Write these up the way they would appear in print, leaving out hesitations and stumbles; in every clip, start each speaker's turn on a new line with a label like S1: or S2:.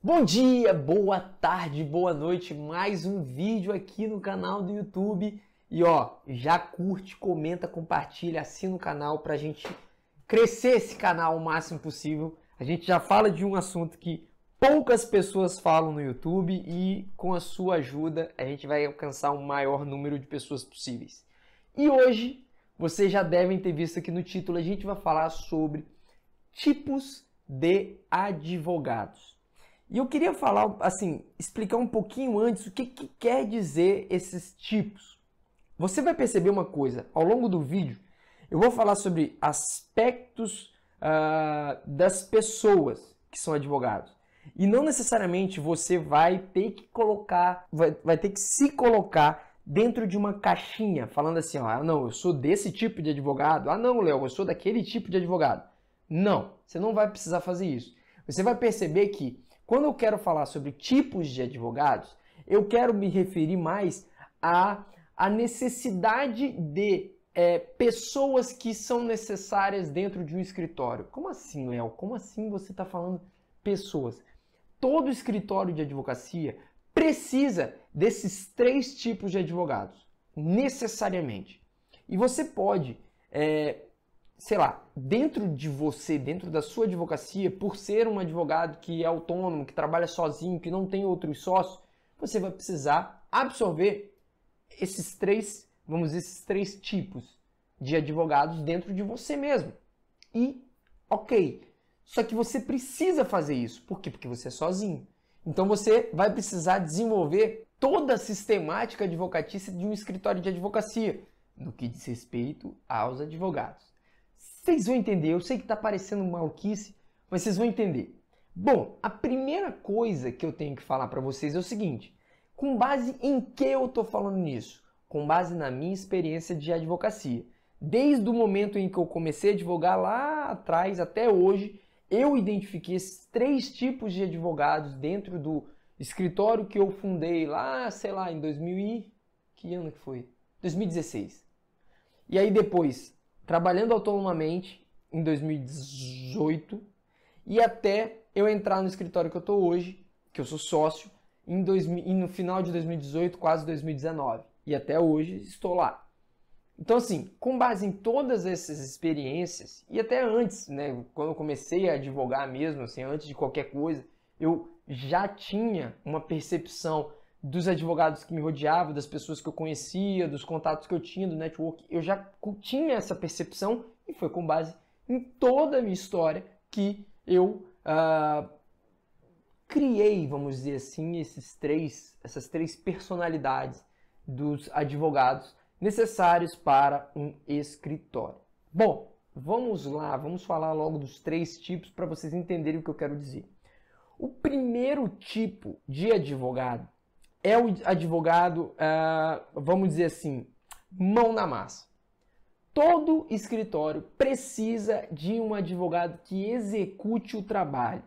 S1: Bom dia, boa tarde, boa noite, mais um vídeo aqui no canal do YouTube. E ó, já curte, comenta, compartilha, assina o canal pra gente crescer esse canal o máximo possível. A gente já fala de um assunto que poucas pessoas falam no YouTube e com a sua ajuda a gente vai alcançar o maior número de pessoas possíveis. E hoje, vocês já devem ter visto aqui no título, a gente vai falar sobre tipos de advogados. E eu queria falar, assim, explicar um pouquinho antes o que quer dizer esses tipos. Você vai perceber uma coisa, ao longo do vídeo, eu vou falar sobre aspectos das pessoas que são advogados. E não necessariamente você vai ter que colocar, vai ter que se colocar dentro de uma caixinha, falando assim, ó, não, eu sou desse tipo de advogado, não, Léo, eu sou daquele tipo de advogado. Não, você não vai precisar fazer isso. Você vai perceber que quando eu quero falar sobre tipos de advogados, eu quero me referir mais à necessidade de pessoas que são necessárias dentro de um escritório. Como assim, Léo? Como assim você está falando pessoas? Todo escritório de advocacia precisa desses 3 tipos de advogados, necessariamente. E você pode, sei lá, dentro de você, dentro da sua advocacia, por ser um advogado que é autônomo, que trabalha sozinho, que não tem outros sócios, você vai precisar absorver esses 3, vamos dizer, esses 3 tipos de advogados dentro de você mesmo. E, ok, só que você precisa fazer isso. Por quê? Porque você é sozinho. Então você vai precisar desenvolver toda a sistemática advocatícia de um escritório de advocacia, no que diz respeito aos advogados. Vocês vão entender, eu sei que está parecendo maluquice, mas vocês vão entender. Bom, a primeira coisa que eu tenho que falar para vocês é o seguinte, com base em que eu estou falando nisso? Com base na minha experiência de advocacia. Desde o momento em que eu comecei a advogar lá atrás até hoje, eu identifiquei esses 3 tipos de advogados dentro do escritório que eu fundei lá, sei lá, em 2016. E aí depois, trabalhando autonomamente em 2018 e até eu entrar no escritório que eu estou hoje, que eu sou sócio, no final de 2018, quase 2019. E até hoje estou lá. Então assim, com base em todas essas experiências, e até antes, né, quando eu comecei a advogar mesmo, assim, antes de qualquer coisa, eu já tinha uma percepção dos advogados que me rodeavam, das pessoas que eu conhecia, dos contatos que eu tinha, do network, eu já tinha essa percepção e foi com base em toda a minha história que eu criei, vamos dizer assim, essas três personalidades dos advogados necessários para um escritório. Bom, vamos lá, vamos falar logo dos 3 tipos para vocês entenderem o que eu quero dizer. O primeiro tipo de advogado é o advogado, vamos dizer assim, mão na massa. Todo escritório precisa de um advogado que execute o trabalho,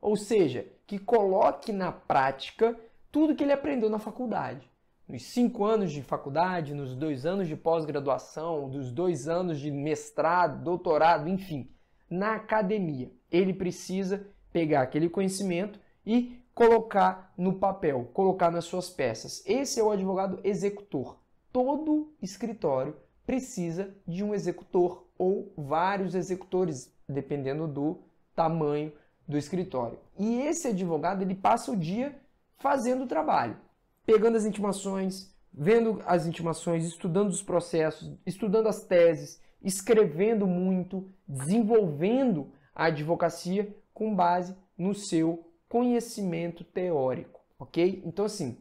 S1: ou seja, que coloque na prática tudo que ele aprendeu na faculdade. Nos 5 anos de faculdade, nos 2 anos de pós-graduação, dos 2 anos de mestrado, doutorado, enfim, na academia. Ele precisa pegar aquele conhecimento e colocar no papel, colocar nas suas peças. Esse é o advogado executor. Todo escritório precisa de um executor ou vários executores, dependendo do tamanho do escritório. E esse advogado, ele passa o dia fazendo o trabalho, pegando as intimações, vendo as intimações, estudando os processos, estudando as teses, escrevendo muito, desenvolvendo a advocacia com base no seu conhecimento teórico, ok? Então, assim,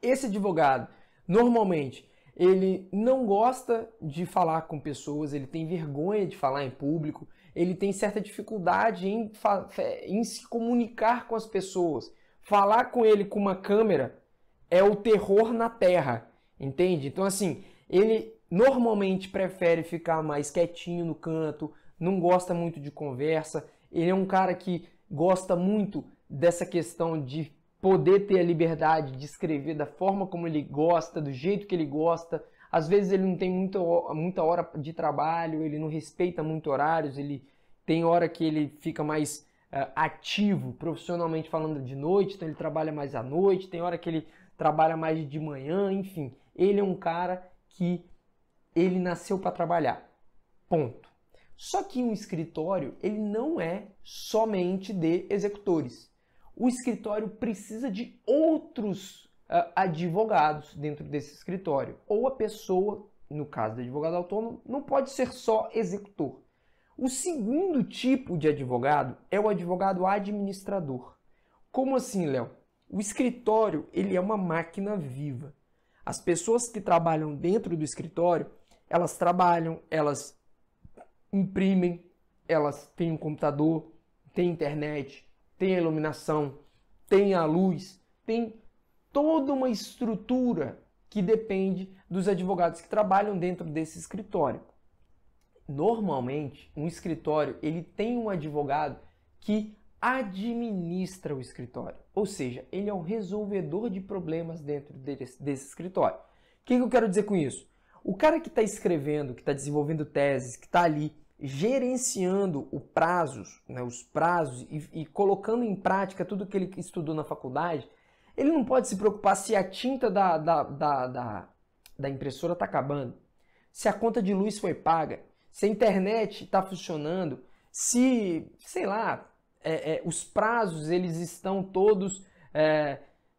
S1: esse advogado, normalmente, ele não gosta de falar com pessoas, ele tem vergonha de falar em público, ele tem certa dificuldade em se comunicar com as pessoas. Falar com ele com uma câmera é o terror na terra, entende? Então, assim, ele normalmente prefere ficar mais quietinho no canto, não gosta muito de conversa, ele é um cara que gosta muito dessa questão de poder ter a liberdade de escrever da forma como ele gosta, do jeito que ele gosta. Às vezes ele não tem muita hora de trabalho, ele não respeita muito horários, ele tem hora que ele fica mais ativo, profissionalmente falando, de noite, então ele trabalha mais à noite, tem hora que ele trabalha mais de manhã, enfim. Ele é um cara que ele nasceu para trabalhar, ponto. Só que um escritório, ele não é somente de executores. O escritório precisa de outros advogados dentro desse escritório. Ou a pessoa, no caso do advogado autônomo, não pode ser só executor. O segundo tipo de advogado é o advogado administrador. Como assim, Léo? O escritório, ele é uma máquina viva. As pessoas que trabalham dentro do escritório, elas trabalham, elas imprimem, elas têm um computador, têm internet, têm a iluminação, têm a luz, tem toda uma estrutura que depende dos advogados que trabalham dentro desse escritório. Normalmente, um escritório, ele tem um advogado que administra o escritório, ou seja, ele é o resolvedor de problemas dentro desse escritório. O que eu quero dizer com isso? O cara que está escrevendo, que está desenvolvendo teses, que está ali gerenciando os prazos e colocando em prática tudo que ele estudou na faculdade, ele não pode se preocupar se a tinta da impressora está acabando, se a conta de luz foi paga, se a internet está funcionando, se, sei lá, os prazos eles estão todos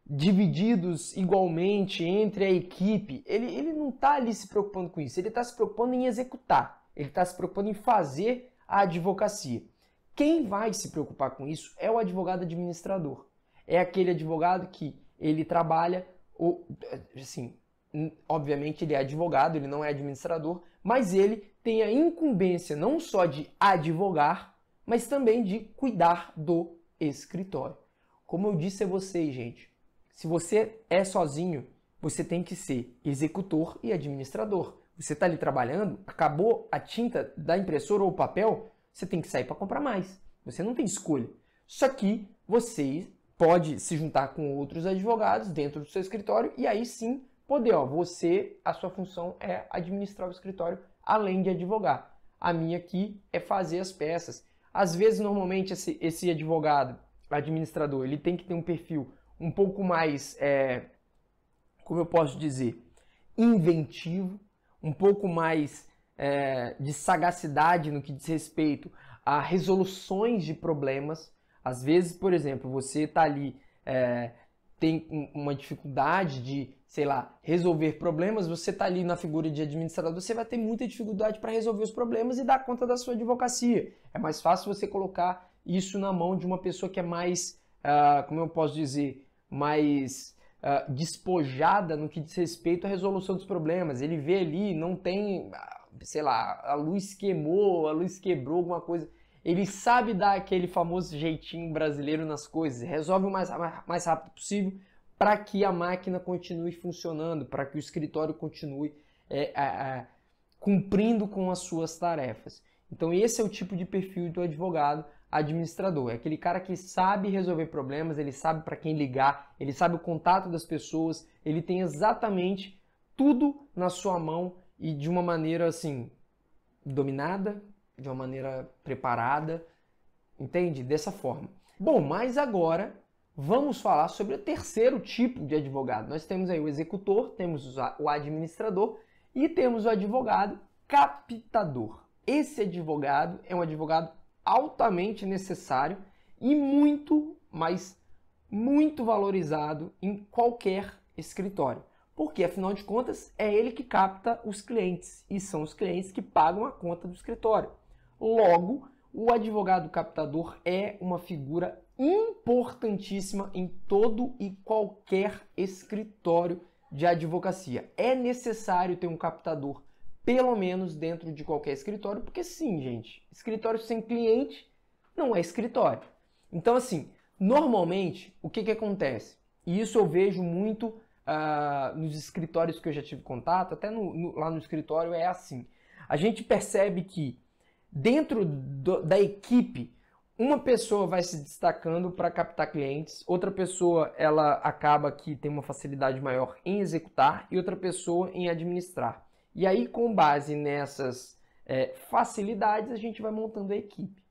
S1: divididos igualmente entre a equipe. Ele não está ali se preocupando com isso, ele está se preocupando em executar, ele está se preocupando em fazer a advocacia. Quem vai se preocupar com isso é o advogado administrador. É aquele advogado que ele trabalha, assim, obviamente ele é advogado, ele não é administrador, mas ele tem a incumbência não só de advogar, mas também de cuidar do escritório. Como eu disse a vocês, gente, se você é sozinho, você tem que ser executor e administrador. Você está ali trabalhando, acabou a tinta da impressora ou o papel, você tem que sair para comprar mais. Você não tem escolha. Só que você pode se juntar com outros advogados dentro do seu escritório e aí sim poder, a sua função é administrar o escritório além de advogar. A minha aqui é fazer as peças. Às vezes, normalmente, esse advogado, administrador, ele tem que ter um perfil um pouco mais, como eu posso dizer, inventivo, um pouco mais de sagacidade no que diz respeito a resoluções de problemas. Às vezes, por exemplo, você está ali, tem uma dificuldade de, sei lá, resolver problemas, você está ali na figura de administrador, você vai ter muita dificuldade para resolver os problemas e dar conta da sua advocacia. É mais fácil você colocar isso na mão de uma pessoa que é mais, como eu posso dizer, mais despojada no que diz respeito à resolução dos problemas. Ele vê ali, não tem, sei lá, a luz queimou, a luz quebrou, alguma coisa. Ele sabe dar aquele famoso jeitinho brasileiro nas coisas, resolve o mais rápido possível para que a máquina continue funcionando, para que o escritório continue cumprindo com as suas tarefas. Então esse é o tipo de perfil do advogado administrador. É aquele cara que sabe resolver problemas, ele sabe para quem ligar, ele sabe o contato das pessoas, ele tem exatamente tudo na sua mão e de uma maneira assim, dominada, de uma maneira preparada, entende? Dessa forma. Bom, mas agora vamos falar sobre o terceiro tipo de advogado. Nós temos aí o executor, temos o administrador e temos o advogado captador. Esse advogado é um advogado altamente necessário e muito, mas muito valorizado em qualquer escritório. Porque, afinal de contas, é ele que capta os clientes e são os clientes que pagam a conta do escritório. Logo, o advogado captador é uma figura importantíssima em todo e qualquer escritório de advocacia. É necessário ter um captador, pelo menos dentro de qualquer escritório, porque sim, gente, escritório sem cliente não é escritório. Então, assim, normalmente, o que acontece? E isso eu vejo muito nos escritórios que eu já tive contato, até lá no escritório é assim. A gente percebe que dentro da equipe, uma pessoa vai se destacando para captar clientes, outra pessoa ela acaba que tem uma facilidade maior em executar e outra pessoa em administrar. E aí, com base nessas facilidades, a gente vai montando a equipe.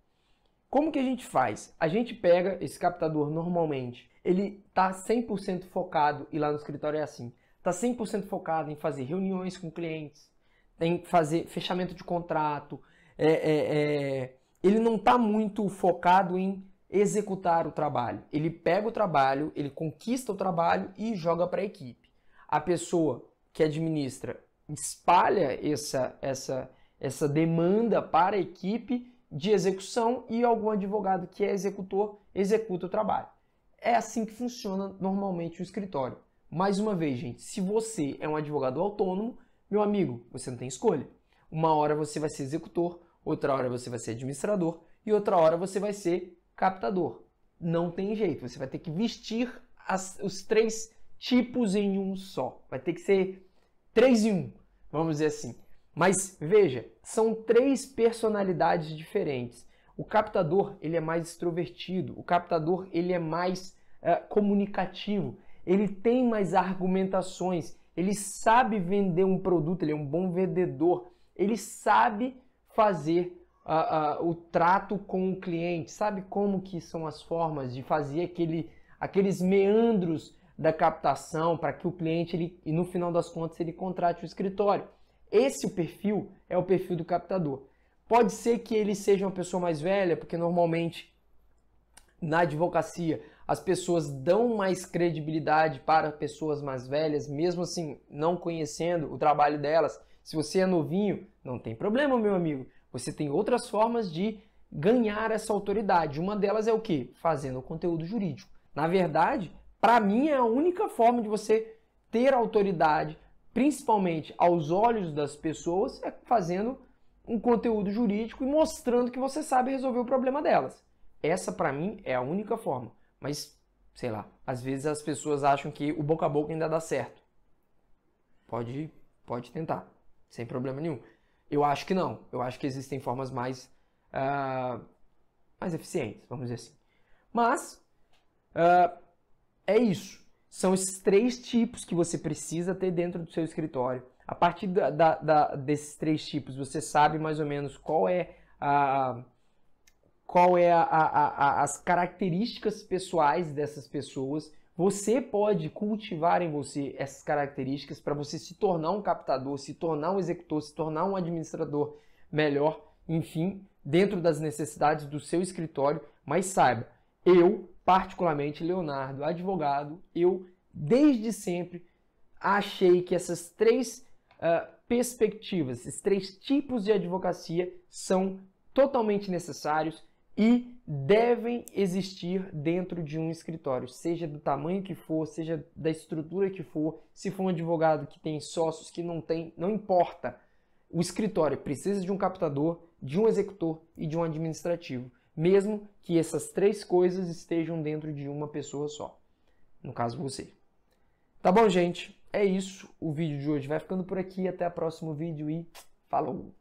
S1: Como que a gente faz? A gente pega esse captador normalmente, ele está 100% focado, e lá no escritório é assim, está 100% focado em fazer reuniões com clientes, em fazer fechamento de contrato, ele não está muito focado em executar o trabalho. Ele pega o trabalho, ele conquista o trabalho e joga para a equipe. A pessoa que administra espalha essa demanda para a equipe de execução e algum advogado que é executor executa o trabalho. É assim que funciona normalmente o escritório. Mais uma vez, gente, se você é um advogado autônomo, meu amigo, você não tem escolha. Uma hora você vai ser executor, outra hora você vai ser administrador e outra hora você vai ser captador. Não tem jeito, você vai ter que vestir os 3 tipos em um só. Vai ter que ser 3 em 1, vamos dizer assim. Mas veja, são 3 personalidades diferentes. O captador, ele é mais extrovertido, o captador, ele é mais comunicativo, ele tem mais argumentações, ele sabe vender um produto, ele é um bom vendedor, ele sabe fazer o trato com o cliente, sabe como que são as formas de fazer aqueles meandros da captação para que o cliente, e no final das contas, ele contrate o escritório. Esse perfil é o perfil do captador. Pode ser que ele seja uma pessoa mais velha, porque normalmente na advocacia as pessoas dão mais credibilidade para pessoas mais velhas, mesmo assim não conhecendo o trabalho delas. Se você é novinho, não tem problema, meu amigo. Você tem outras formas de ganhar essa autoridade. Uma delas é o quê? Fazendo o conteúdo jurídico. Na verdade, para mim é a única forma de você ter autoridade, principalmente aos olhos das pessoas, é fazendo um conteúdo jurídico e mostrando que você sabe resolver o problema delas. Essa, para mim, é a única forma. Mas, sei lá, às vezes as pessoas acham que o boca a boca ainda dá certo. Pode tentar, sem problema nenhum. Eu acho que não. Eu acho que existem formas mais eficientes, vamos dizer assim. Mas, é isso. São esses 3 tipos que você precisa ter dentro do seu escritório. A partir desses 3 tipos, você sabe mais ou menos qual é as características pessoais dessas pessoas. Você pode cultivar em você essas características para você se tornar um captador, se tornar um executor, se tornar um administrador melhor, enfim, dentro das necessidades do seu escritório. Mas saiba, eu, particularmente, Leonardo, advogado, eu desde sempre achei que essas 3 perspectivas, esses 3 tipos de advocacia são totalmente necessários e devem existir dentro de um escritório, seja do tamanho que for, seja da estrutura que for. Se for um advogado que tem sócios, que não tem, não importa. O escritório precisa de um captador, de um executor e de um administrativo, mesmo que essas 3 coisas estejam dentro de uma pessoa só, no caso você. Tá bom, gente? É isso. O vídeo de hoje vai ficando por aqui. Até o próximo vídeo e falou!